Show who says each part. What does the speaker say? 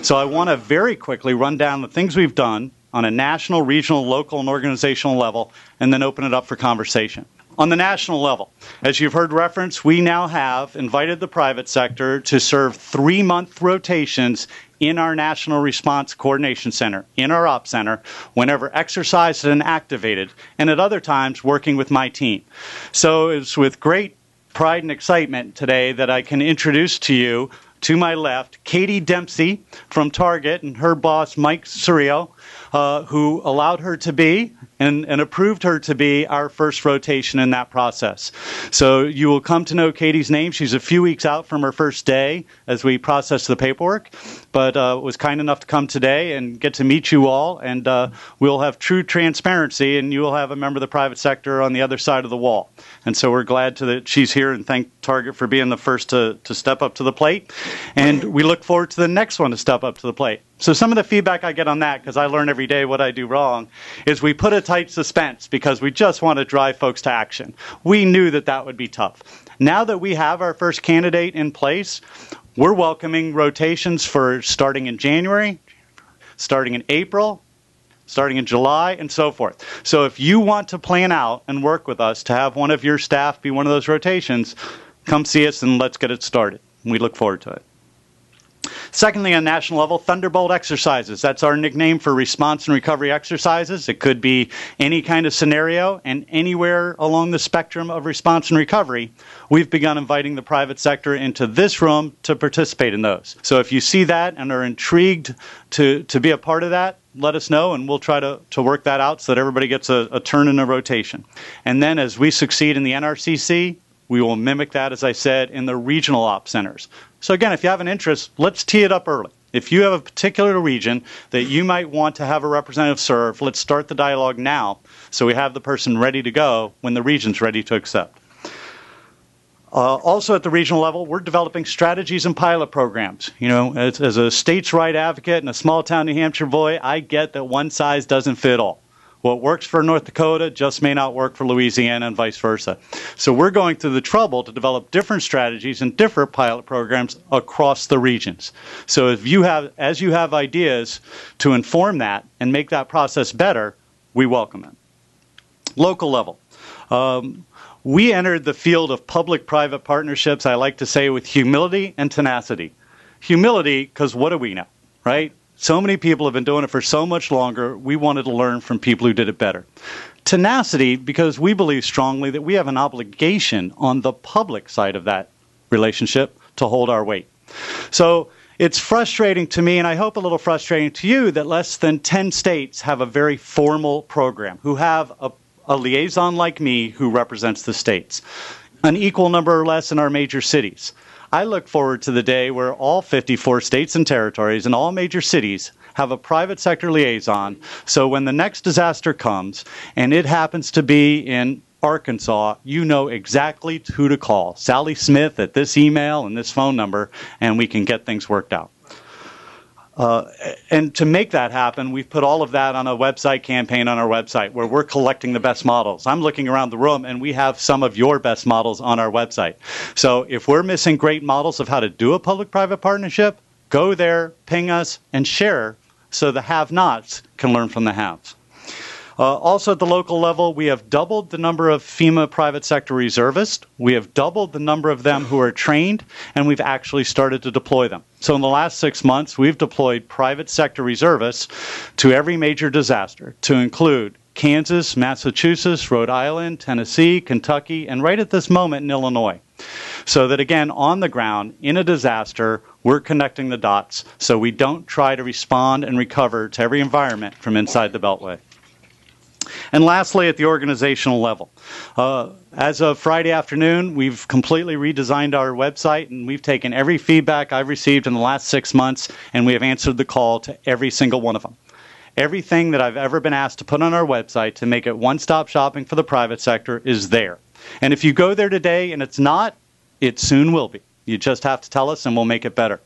Speaker 1: So I want to very quickly run down the things we've done on a national, regional, local, and organizational level, and then open it up for conversation. On the national level, as you've heard reference, we now have invited the private sector to serve 3-month rotations in our National Response Coordination Center, in our Ops Center, whenever exercised and activated, and at other times working with my team. So it's with great pride and excitement today that I can introduce to you, to my left, Katie Dempsey from Target and her boss, Mike Surio, who allowed her to be and approved her to be our first rotation in that process. So you will come to know Katie's name. She's a few weeks out from her first day as we process the paperwork, but was kind enough to come today and get to meet you all, and we'll have true transparency, and you will have a member of the private sector on the other side of the wall. And so we're glad that she's here, and thank Target for being the first to step up to the plate. And we look forward to the next one to step up to the plate. So some of the feedback I get on that, because I learn every day what I do wrong, is we put a tight suspense because we just want to drive folks to action. We knew that that would be tough. Now that we have our first candidate in place, we're welcoming rotations for starting in January, starting in April, starting in July, and so forth. So if you want to plan out and work with us to have one of your staff be one of those rotations, come see us and let's get it started. We look forward to it. Secondly, on national level, Thunderbolt exercises. That's our nickname for response and recovery exercises. It could be any kind of scenario, and anywhere along the spectrum of response and recovery, we've begun inviting the private sector into this room to participate in those. So if you see that and are intrigued to be a part of that, let us know, and we'll try to work that out so that everybody gets a turn in a rotation. And then as we succeed in the NRCC, we will mimic that, as I said, in the regional ops centers. So again, if you have an interest, let's tee it up early. If you have a particular region that you might want to have a representative serve, let's start the dialogue now so we have the person ready to go when the region's ready to accept. Also at the regional level, we're developing strategies and pilot programs. You know, as a states' right advocate and a small town New Hampshire boy, I get that one size doesn't fit all. What works for North Dakota just may not work for Louisiana and vice versa. So we're going through the trouble to develop different strategies and different pilot programs across the regions. So as you have ideas to inform that and make that process better, we welcome it. Local level. We entered the field of public-private partnerships, I like to say, with humility and tenacity. Humility, because what do we know, right? So many people have been doing it for so much longer, we wanted to learn from people who did it better. Tenacity, because we believe strongly that we have an obligation on the public side of that relationship to hold our weight. So it's frustrating to me, and I hope a little frustrating to you, that less than 10 states have a very formal program, who have a liaison like me who represents the states. An equal number or less in our major cities. I look forward to the day where all 54 states and territories and all major cities have a private sector liaison, so when the next disaster comes, and it happens to be in Arkansas, you know exactly who to call. Sally Smith at this email and this phone number, and we can get things worked out. And to make that happen, we've put all of that on a website campaign on our website where we're collecting the best models. I'm looking around the room, and we have some of your best models on our website. So if we're missing great models of how to do a public-private partnership, go there, ping us, and share so the have-nots can learn from the haves. Also at the local level, we have doubled the number of FEMA private sector reservists. We have doubled the number of them who are trained, and we've actually started to deploy them. So in the last 6 months, we've deployed private sector reservists to every major disaster, to include Kansas, Massachusetts, Rhode Island, Tennessee, Kentucky, and right at this moment in Illinois. So that, again, on the ground, in a disaster, we're connecting the dots so we don't try to respond and recover to every environment from inside the Beltway. And lastly, at the organizational level, as of Friday afternoon, we've completely redesigned our website, and we've taken every feedback I've received in the last 6 months, and we have answered the call to every single one of them. Everything that I've ever been asked to put on our website to make it one-stop shopping for the private sector is there. And if you go there today and it's not, it soon will be. You just have to tell us, and we'll make it better.